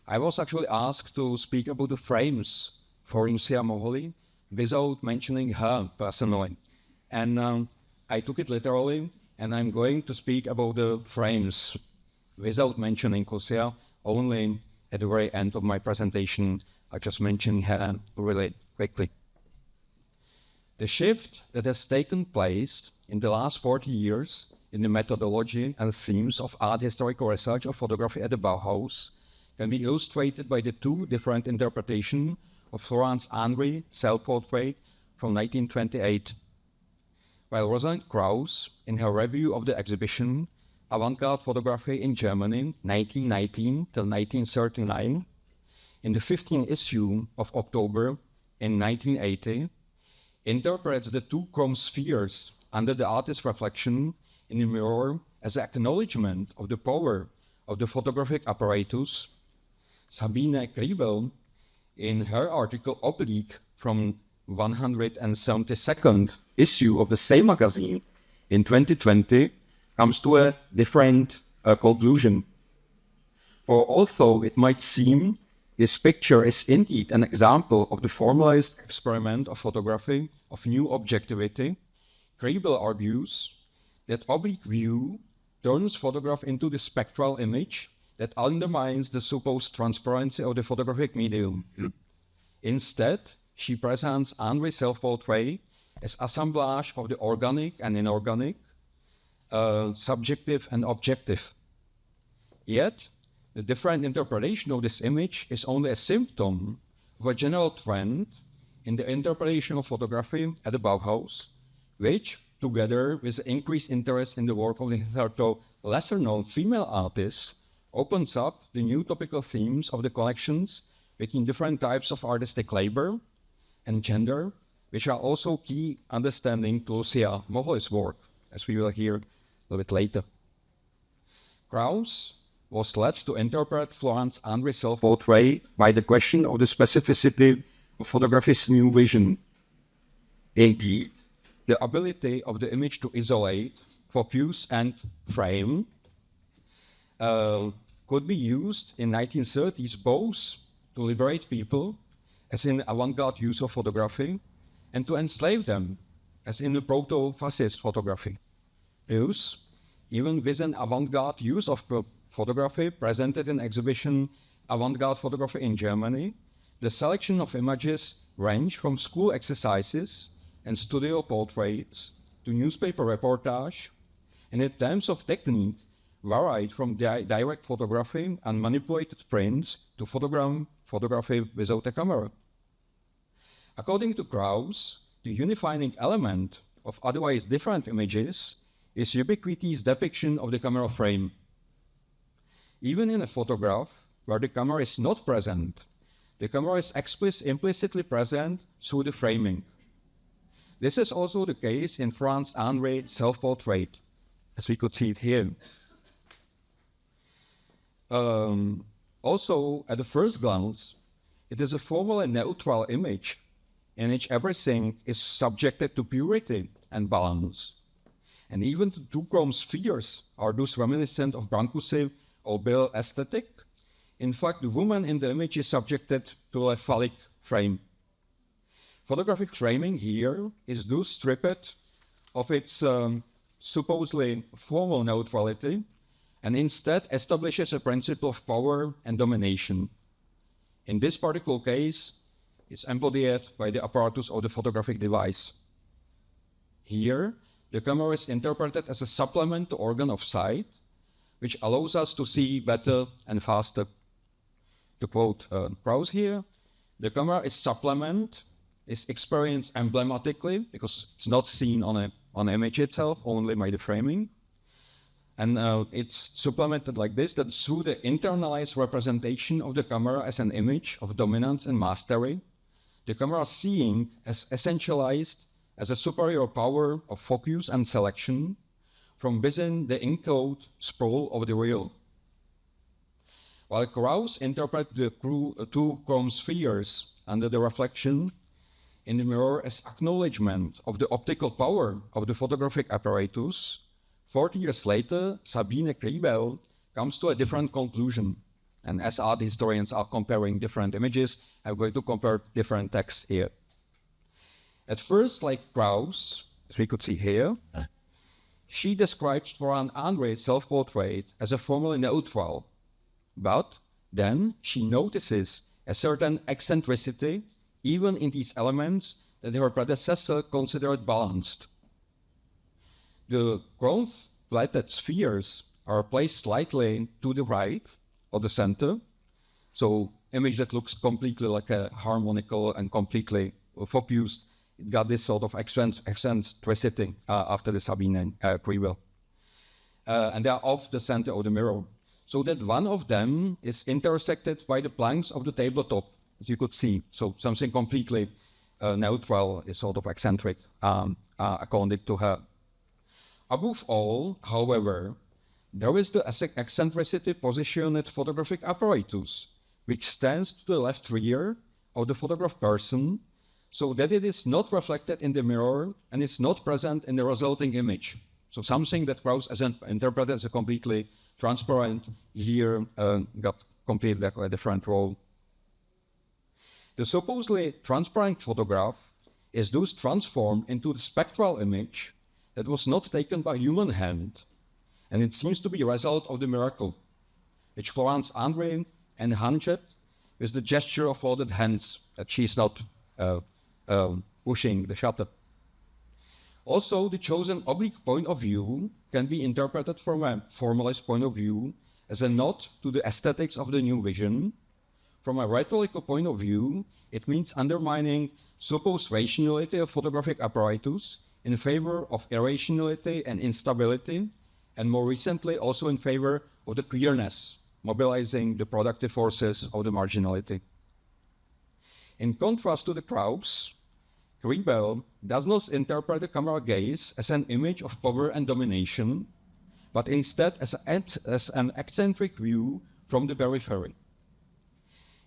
I was actually asked to speak about the frames for Lucia Moholy without mentioning her personally. And I took it literally, and I'm going to speak about the frames without mentioning Lucia, only at the very end of my presentation. I just mention her really quickly. The shift that has taken place in the last 40 years in the methodology and themes of art historical research of photography at the Bauhaus can be illustrated by the two different interpretations of Florence Henri self-portrait from 1928. While Rosalind Krauss, in her review of the exhibition Avant-Garde Photography in Germany, 1919 till 1939, in the 15th issue of October in 1980, interprets the two chrome spheres under the artist's reflection in the mirror as an acknowledgement of the power of the photographic apparatus. Sabine Kriebel, in her article Oblique from 172nd issue of the same magazine in 2020, comes to a different conclusion. For although it might seem this picture is indeed an example of the formalized experiment of photography of new objectivity, Kriebel argues that oblique view turns photograph into the spectral image that undermines the supposed transparency of the photographic medium. Instead, she presents Henri's self-portrait as assemblage of the organic and inorganic, subjective and objective. Yet, the different interpretation of this image is only a symptom of a general trend in the interpretation of photography at the Bauhaus, which, together with increased interest in the work of the hitherto lesser-known female artists, opens up the new topical themes of the collections between different types of artistic labor and gender, which are also key understanding to Lucia Moholy's work, as we will hear a little bit later. Krauss was led to interpret Florence Henri's self-portrait by the question of the specificity of photography's new vision. Indeed, the ability of the image to isolate, focus, and frame could be used in 1930s both to liberate people, as in avant-garde use of photography, and to enslave them, as in the proto-fascist photography. Thus, even with an avant-garde use of photography presented in exhibition Avant-Garde Photography in Germany, the selection of images range from school exercises and studio portraits to newspaper reportage, and in terms of technique, varied from direct photography and manipulated prints to photography without a camera. According to Krauss, the unifying element of otherwise different images is ubiquity's depiction of the camera frame. Even in a photograph where the camera is not present, the camera is implicitly present through the framing. This is also the case in Florence Henri's self-portrait, as we could see it here. Also, at the first glance, it is a formally neutral image in which everything is subjected to purity and balance. And even the two chrome spheres are thus reminiscent of Brancusi or Bill aesthetic. In fact, the woman in the image is subjected to a phallic frame. Photographic framing here is thus stripped of its supposedly formal neutrality and instead establishes a principle of power and domination. In this particular case, it's embodied by the apparatus of the photographic device. Here, the camera is interpreted as a supplement to organ of sight, which allows us to see better and faster. To quote Krauss here, the camera is supplement, is experienced emblematically, because it's not seen on an image itself, only by the framing. And it's supplemented like this, that through the internalized representation of the camera as an image of dominance and mastery, the camera seeing as essentialized as a superior power of focus and selection from within the enclosed sprawl of the real. While Krauss interprets the two chrome spheres under the reflection in the mirror as acknowledgement of the optical power of the photographic apparatus, 40 years later, Sabine Kriebel comes to a different conclusion. And as art historians are comparing different images, I'm going to compare different texts here. At first, like Krauss, as we could see here, she describes Florence Henri's self-portrait as a formally neutral. But then she notices a certain eccentricity, even in these elements that her predecessor considered balanced. The chrome-plated spheres are placed slightly to the right of the center, so image that looks completely like a harmonical and completely focused. It got this sort of eccentricity after the Sabine Kriebel. And they are off the center of the mirror, so that one of them is intersected by the planks of the tabletop, as you could see. So something completely neutral is sort of eccentric, according to her. Above all, however, there is the eccentricity positioned photographic apparatus, which stands to the left rear of the photographed person, so that it is not reflected in the mirror and is not present in the resulting image. So something that Krauss has interpreted as a completely transparent here got completely a different role. The supposedly transparent photograph is thus transformed into the spectral image that was not taken by human hand, and it seems to be a result of the miracle, which Florence Henri enhanced with the gesture of folded hands, that she's not pushing the shutter. Also, the chosen oblique point of view can be interpreted from a formalist point of view as a nod to the aesthetics of the new vision. From a rhetorical point of view, it means undermining supposed rationality of photographic apparatus in favor of irrationality and instability, and more recently also in favor of the queerness, mobilizing the productive forces of the marginality. In contrast to the Krauss, Kriebel does not interpret the camera gaze as an image of power and domination, but instead as an eccentric view from the periphery.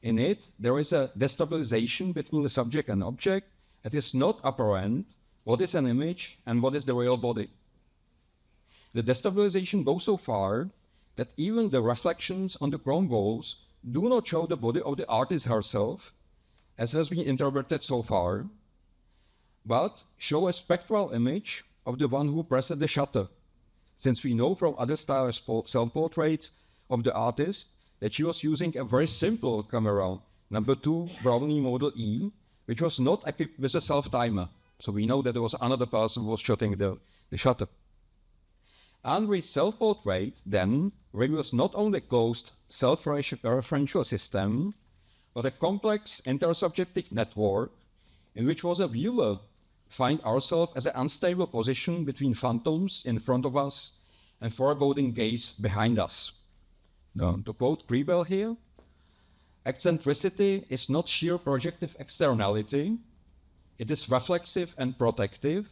In it, there is a destabilization between the subject and object that is not apparent what is an image and what is the real body. The destabilization goes so far that even the reflections on the chrome walls do not show the body of the artist herself, as has been interpreted so far, but show a spectral image of the one who pressed the shutter, since we know from other styles self-portraits of the artist that she was using a very simple camera, number 2 Brownie Model E, which was not equipped with a self-timer. So we know that there was another person who was shooting the shutter. Henri's self-portrait, then, reveals not only a closed self-referential system, but a complex intersubjective network in which was a viewer find ourselves as an unstable position between phantoms in front of us and foreboding gaze behind us. Now, to quote Kriebel here, eccentricity is not sheer projective externality, it is reflexive and protective,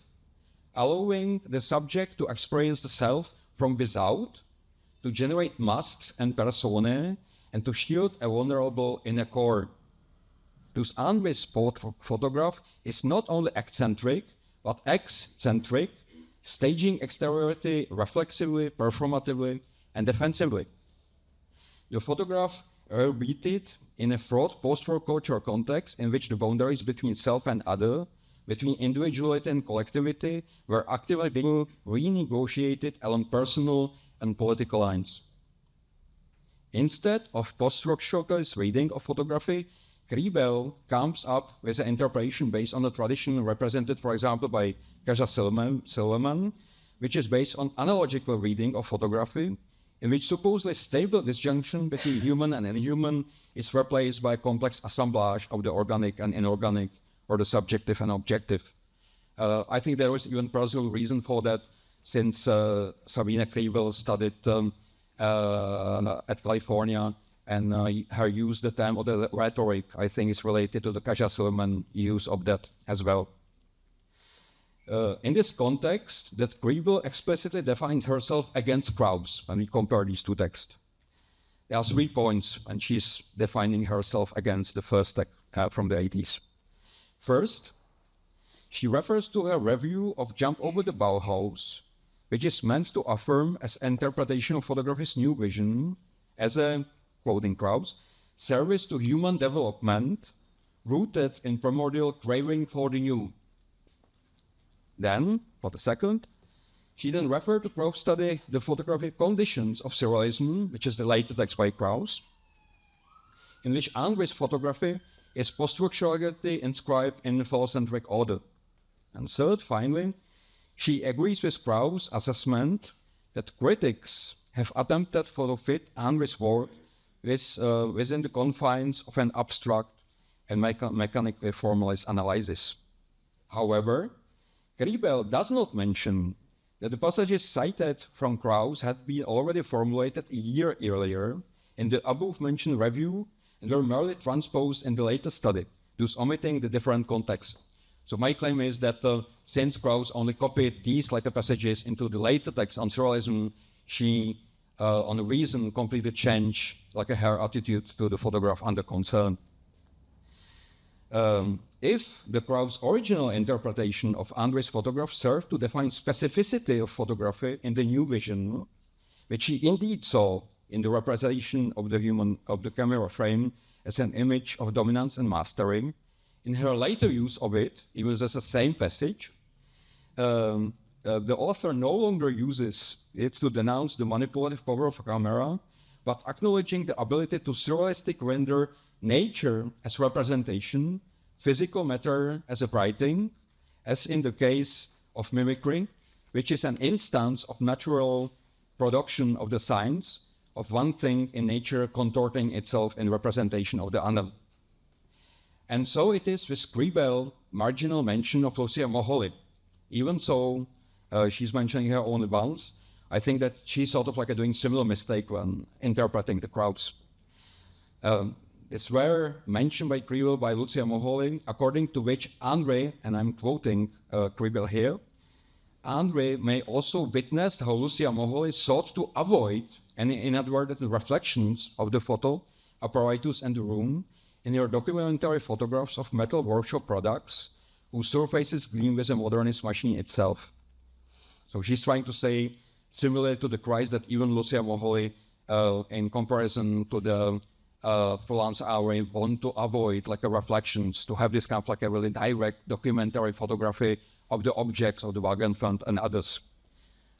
allowing the subject to experience the self from without, to generate masks and personae, and to shield a vulnerable inner core. Thus, Henri's photograph is not only eccentric, but excentric, staging exteriority reflexively, performatively, and defensively. The photograph repeated in a fraught post-war cultural context in which the boundaries between self and other, between individuality and collectivity, were actively being renegotiated along personal and political lines. Instead of post-structuralist reading of photography, Kriebel comes up with an interpretation based on the tradition represented, for example, by Kaja Silverman, which is based on analogical reading of photography, in which supposedly stable disjunction between human and inhuman is replaced by a complex assemblage of the organic and inorganic, or the subjective and objective. I think there is even personal reason for that, since Sabine Kriebel studied at California, and her use the term of the rhetoric, I think, is related to the Kaja Silverman use of that as well. In this context, that Kriebel explicitly defines herself against Krauss when we compare these two texts. There are 3 points, and she's defining herself against the first text from the 80s. First, she refers to her review of Jump Over the Bauhaus, which is meant to affirm as interpretation of photography's new vision as a, quoting Krauss, service to human development rooted in primordial craving for the new. Then, for the second, she then referred to Krauss' study the photographic conditions of surrealism, which is the later text by Krauss, in which Henri's photography is post-structurally inscribed in photocentric order. And third, finally, she agrees with Krauss' assessment that critics have attempted to fit Henri's work within the confines of an abstract and mechanically formalist analysis. However, Kriebel does not mention that the passages cited from Krauss had been already formulated a year earlier in the above-mentioned review and were merely transposed in the later study, thus omitting the different context. So my claim is that since Krauss only copied these later passages into the later text on surrealism, she, on a reason, completely changed her attitude to the photograph under concern. If the Krauss' original interpretation of Henri's photograph served to define specificity of photography in the new vision, which he indeed saw in the representation of the camera frame as an image of dominance and mastery, in her later use of it, even as the same passage, the author no longer uses it to denounce the manipulative power of a camera, but acknowledging the ability to surrealistic render nature as representation, physical matter as a writing, as in the case of mimicry, which is an instance of natural production of the signs of one thing in nature contorting itself in representation of the other. And so it is with Kriebel marginal mention of Lucia Moholy. Even so, she's mentioning her only once. I think that she's sort of doing similar mistake when interpreting the Krauss. It's were mentioned by Kriebel by Lucia Moholy, according to which Henri, and I'm quoting Kriebel here, Henri may also witness how Lucia Moholy sought to avoid any inadvertent reflections of the photo apparatus and the room in her documentary photographs of metal workshop products whose surfaces gleam with a modernist machine itself. So she's trying to say, similar to the Christ, that even Lucia Moholy, in comparison to the Florence Henri, want to avoid reflections, to have this kind of a really direct documentary photography of the objects of the Wagenfund and others.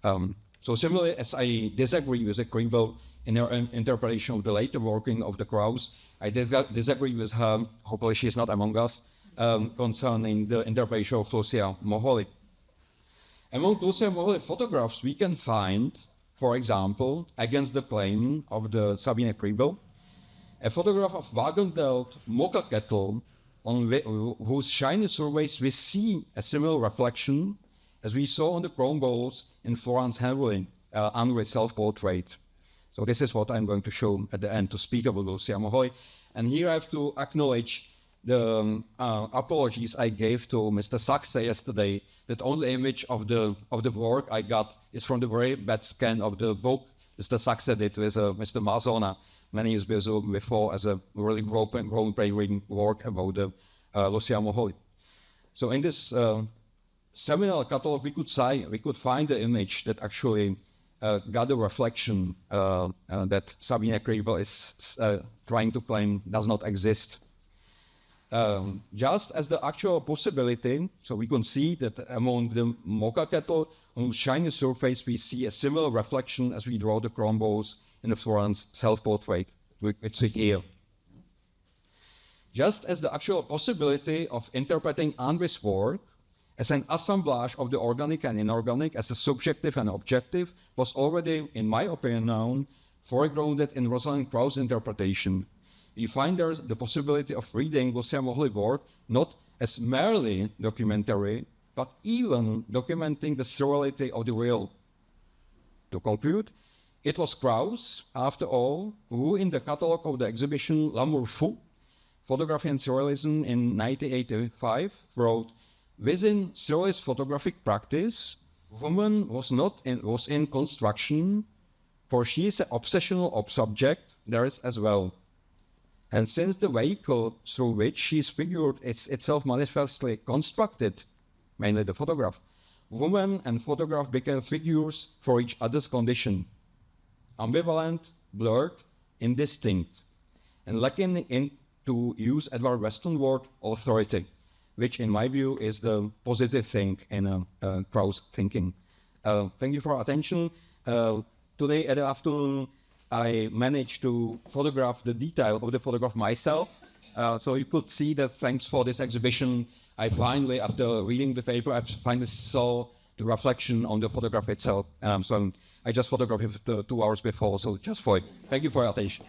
So similarly, as I disagree with Kriebel in her interpretation of the later working of the Krauss, I disagree with her, hopefully she's not among us, concerning the interpretation of Lucia Moholy. Among Lucia Moholy photographs, we can find, for example, against the claim of the Sabine Kriebel, a photograph of Wagenfeld Mocha kettle on whose shiny surface we see a similar reflection as we saw on the chrome bowls in Florence Henri, Henri's self-portrait. So this is what I'm going to show at the end to speak about Lucia Moholy. And here I have to acknowledge the apologies I gave to Mr. Sachse yesterday, that only image of the work I got is from the very bad scan of the book Mr. Sachse did with Mr. Marzona many years before as a really groundbreaking work about the Lucia Moholy. So in this seminal catalog, we could find the image that actually got a reflection that Sabine Kriebel is trying to claim does not exist. Just as the actual possibility, so we can see that among the Mocha kettle, on shiny surface, we see a similar reflection as we draw the chrome bowls in the Florence self-portrait, which is here. Just as the actual possibility of interpreting Henri's work as an assemblage of the organic and inorganic, as a subjective and objective, was already, in my opinion, known, foregrounded in Rosalind Krauss' interpretation. We find there the possibility of reading Lucia Moholy's work not as merely documentary, but even documenting the surreality of the real. To conclude, it was Krauss, after all, who in the catalogue of the exhibition L'amour fou, Photography and Surrealism in 1985, wrote, "Within surrealist photographic practice, woman was in construction, for she is an obsessional subject there is as well. And since the vehicle through which she is figured is itself manifestly constructed, mainly the photograph, woman and photograph became figures for each other's condition, ambivalent, blurred, indistinct, and lacking in to use Edward Weston word authority, which in my view is the positive thing in Krauss thinking. Thank you for your attention. Today at the afternoon, I managed to photograph the detail of the photograph myself. So you could see that thanks for this exhibition, I finally, after reading the paper, I finally saw the reflection on the photograph itself. So I just photographed it 2 hours before, so just for it. Thank you for your attention.